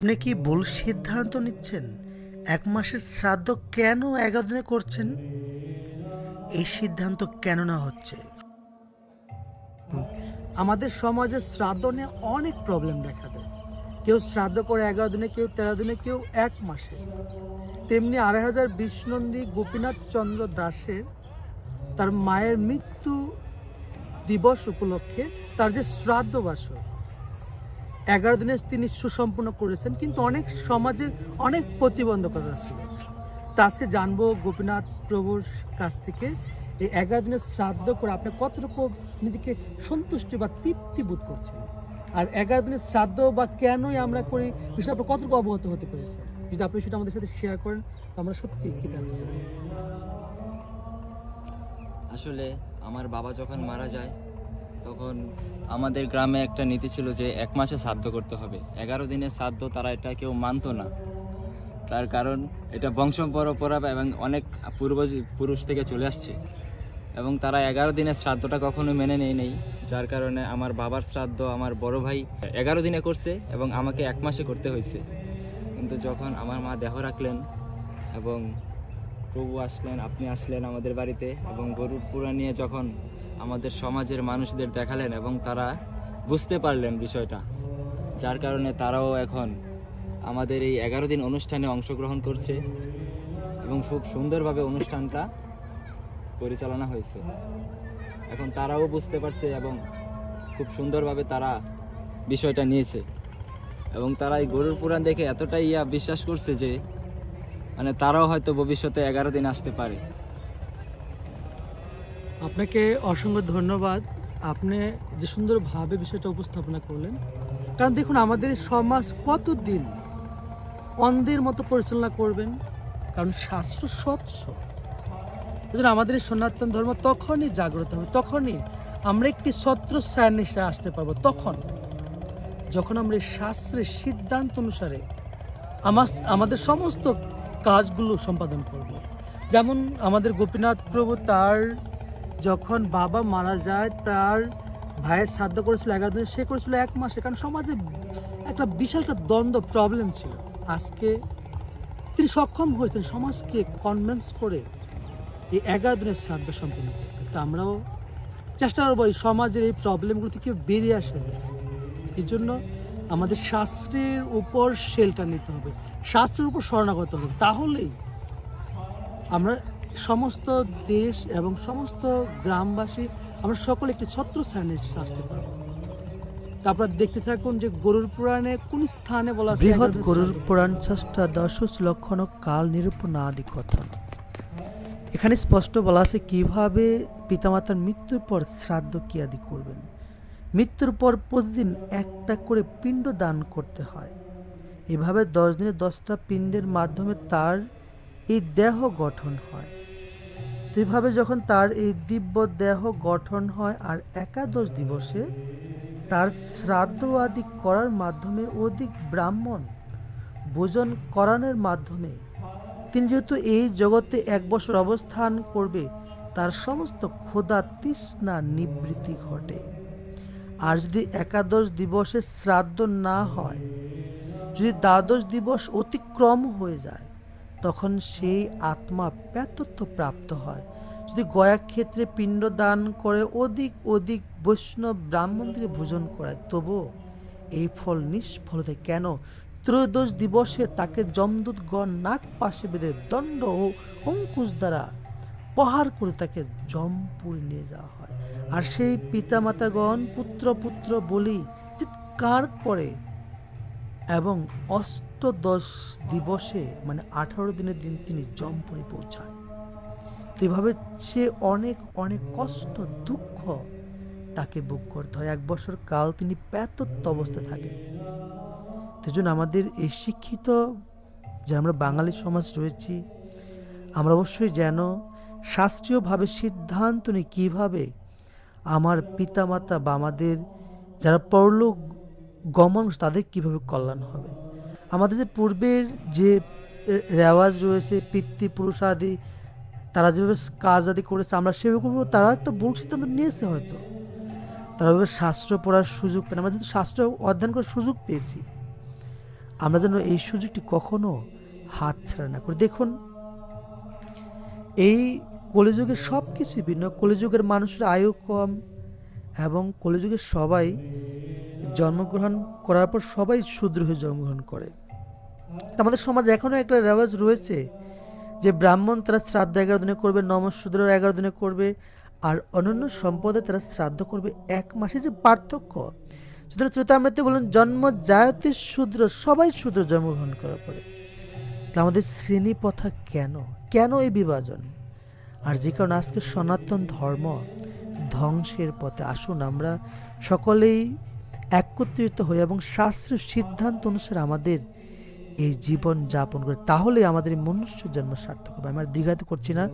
আপনি কি ভুল সিদ্ধান্ত নিচ্ছেন? ১ মাসের শ্রাদ্ধ কেন ১১ দিনে করছেন? এই সিদ্ধান্ত কেন নেওয়া হচ্ছে? আমাদের সমাজে শ্রাদ্ধ নিয়ে অনেক প্রবলেম দেখা দেয়। কেউ শ্রাদ্ধ করে ১১ দিনে, কেউ ১৩ দিনে, কেউ ১ মাসে। তেমনি ২,৫০০ বিষ্ণন্দী গোপীনাথ চন্দ্র দাসের তার মায়ের মৃত্যু দিবস উপলক্ষে তার যে শ্রাদ্ধ বাসর ১১ দিনে তিনি সুসম্পন্ন করেছেন, কিন্তু অনেক সমাজের অনেক প্রতিবন্ধকতা ছিল। তা আজকে জানবো গোপীনাথ প্রভুর কাছ থেকে এই ১১ দিনের শ্রাদ্ধ করে আপনি কতটুকু নিজেকে সন্তুষ্টি বা তৃপ্তি বোধ করছেন, আর ১১ দিনের শ্রাদ্ধ বা কেনই আমরা করি বিষয়ে আপনি কতটুকু অবগত হতে পেরেছেন। যদি আপনি সেটা আমাদের সাথে শেয়ার করেন তো আমরা সত্যি কৃতজ্ঞ হব। আসলে আমার বাবা যখন মারা যায় তখন আমাদের গ্রামে একটা নীতি ছিল যে ১ মাসে শ্রাদ্ধ করতে হবে। ১১ দিনের শ্রাদ্ধ তারা এটা কেউ মানতো না। তার কারণ এটা বংশ পরম্পরা এবং অনেক পুরুষ থেকে চলে আসছে, এবং তারা ১১ দিনের শ্রাদ্ধটা কখনো মেনে নেই। যার কারণে আমার বাবার শ্রাদ্ধ আমার বড় ভাই ১১ দিনে করছে এবং আমাকে ১ মাসে করতে হয়েছে। কিন্তু যখন আমার মা দেহ রাখলেন এবং প্রভু আসলেন, আপনি আসলেন আমাদের বাড়িতে এবং গরুর পুরা নিয়ে যখন আমাদের সমাজের মানুষদের দেখালেন এবং তারা বুঝতে পারলেন বিষয়টা, যার কারণে তারাও এখন আমাদের এই ১১ দিন অনুষ্ঠানে অংশগ্রহণ করছে এবং খুব সুন্দরভাবে অনুষ্ঠানটা পরিচালনা হয়েছে। এখন তারাও বুঝতে পারছে এবং খুব সুন্দরভাবে তারা বিষয়টা নিয়েছে এবং তারা এই গরুর পুরাণ দেখে এতটাই বিশ্বাস করছে যে মানে তারাও হয়তো ভবিষ্যতে ১১ দিন আসতে পারে। আপনাকে অসংখ্য ধন্যবাদ, আপনি যে সুন্দরভাবে বিষয়টা উপস্থাপনা করলেন। কারণ দেখুন, আমাদের এই সমাজ কতদিন অন্ধের মতো পরিচালনা করবেন, কারণ শাস্ত্র স্বচ্ছ। আমাদের এই সনাতন ধর্ম তখনই জাগ্রত হবে, তখনই আমরা একটি ছত্র ছায়ার নিচে আসতে পারবো, তখন যখন আমরা এই শাস্ত্রের সিদ্ধান্ত অনুসারে আমাদের সমস্ত কাজগুলো সম্পাদন করব। যেমন আমাদের গোপীনাথ প্রভু তার যখন বাবা মারা যায়, তার ভাইয়ের শ্রাদ্ধ করেছিল ১১ দিনে, সে করেছিল ১ মাসে, কারণ সমাজে একটা বিশাল একটা দ্বন্দ্ব প্রবলেম ছিল। আজকে তিনি সক্ষম হয়েছেন সমাজকে কনভিন্স করে এই ১১ দিনের শ্রাদ্ধ সম্পন্ন করতে। তা আমরাও চেষ্টা করবো এই সমাজের এই প্রবলেমগুলো থেকে বেরিয়ে আসা যায়। এই জন্য আমাদের শাস্ত্রের উপর শেলটা নিতে হবে, শাস্ত্রের উপর শরণাগত হবে, তাহলেই আমরা সমস্ত দেশ এবং সমস্ত গ্রামবাসী আমরা সকলে একটি ছত্র ছায়ার নিচে আসতে পারবো। তারপর দেখতে থাকুন যে গরুর পুরাণে কোন স্থানে বলা আছে বৃহৎ গরুর পুরাণ ষষ্ঠা দশস লক্ষণ কাল নিরূপণাদি কথা। এখানে স্পষ্ট বলা আছে কিভাবে পিতামাতার মৃত্যুর পর শ্রাদ্ধ কি আদি করবেন। মৃত্যুর পর প্রতিদিন একটা করে পিণ্ড দান করতে হয়। এভাবে 10 দিনে 10টা পিণ্ডের মাধ্যমে তার এই দেহ গঠন হয়। তো এইভাবে যখন তার এই দিব্য দেহ গঠন হয় আর একাদশ দিবসে তার শ্রাদ্ধ আদি করার মাধ্যমে অধিক ব্রাহ্মণ ভোজন করানোর মাধ্যমে তিনি যেহেতু এই জগতে 1 বছর অবস্থান করবে, তার সমস্ত ক্ষুধা তৃষ্ণা নিবৃত্তি ঘটে। আর যদি একাদশ দিবসে শ্রাদ্ধ না হয়, যদি দ্বাদশ দিবস অতিক্রম হয়ে যায়, তখন সেই আত্মা প্রেতত্ব প্রাপ্ত হয়। যদি গয়া ক্ষেত্রে পিণ্ড দান করে অধিক অধিক বৈষ্ণব ব্রাহ্মণদের ভোজন করায়, তবুও এই ফল নিষ্ফল হয়। কেন? ত্রয়োদশ দিবসে তাকে যমদূতগণ নাক পাশে বেঁধে দণ্ড ও অঙ্কুশ দ্বারা প্রহার করে তাকে যমপুরে নিয়ে যাওয়া হয়। আর সেই পিতামাতাগণ পুত্র পুত্র বলি চিৎকার করে এবং অষ্টদশ দিবসে মানে 18 দিনের দিন তিনি যমপুরে পৌঁছায়। তো এইভাবে সে অনেক অনেক কষ্ট দুঃখ তাকে ভোগ করতে হয়। 1 বছর কাল তিনি প্রেতত্ব অবস্থায় থাকেন। সেজন্য আমাদের এই শিক্ষিত যে আমরা বাঙালি সমাজ রয়েছি, আমরা অবশ্যই যেন শাস্ত্রীয়ভাবে সিদ্ধান্ত নিই কীভাবে আমার পিতামাতা বা আমাদের যারা পরলোক গমন তাদের কিভাবে কল্যাণ হবে। আমাদের যে পূর্বের যে রেওয়াজ রয়েছে, পিতৃপুরুষ আদি তারা যেভাবে কাজ আদি করেছে, আমরা সেভাবে তারা একটা ভুল সিদ্ধান্ত নিয়েছে, হয়তো তারা শাস্ত্র পড়ার সুযোগ পেন, আমরা কিন্তু শাস্ত্র অধ্যয়ন করার সুযোগ পেয়েছি। আমরা যেন এই সুযোগটি কখনো হাতছাড়া না করি। দেখুন, এই কলিযুগে সব কিছুই ভিন্ন। কলিযুগের মানুষের আয়ু কম এবং কলিযুগের সবাই জন্মগ্রহণ করার পর সবাই শূদ্র হয়ে জন্মগ্রহণ করে। তা আমাদের সমাজে এখনও একটা রেওয়াজ রয়েছে যে ব্রাহ্মণ তারা শ্রাদ্ধ 11 দিনে করবে, নমশূদ্র 11 দিনে করবে, আর অন্যান্য সম্পদে তারা শ্রাদ্ধ করবে 1 মাসে। যে পার্থক্য! সুতরাং চৈতামৃতে বলেন জন্ম জায়তে শূদ্র, সবাই শূদ্র জন্মগ্রহণ করার পরে। তা আমাদের শ্রেণী প্রথা কেন, কেন এই বিভাজন? আর যে কারণে আজকে সনাতন ধর্ম ধ্বংসের পথে। আসুন আমরা সকলেই একত্রিত হই এবং শাস্ত্রের সিদ্ধান্ত অনুসারে আমাদের এই জীবন যাপন করে, তাহলে আমাদের এই মনুষ্য জন্ম সার্থক হবে। আমি আর দীর্ঘায়িত করছি না।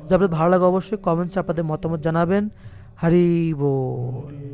যদি আপনাদের ভালো লাগে অবশ্যই কমেন্টসে আপনাদের মতামত জানাবেন। হরি বল।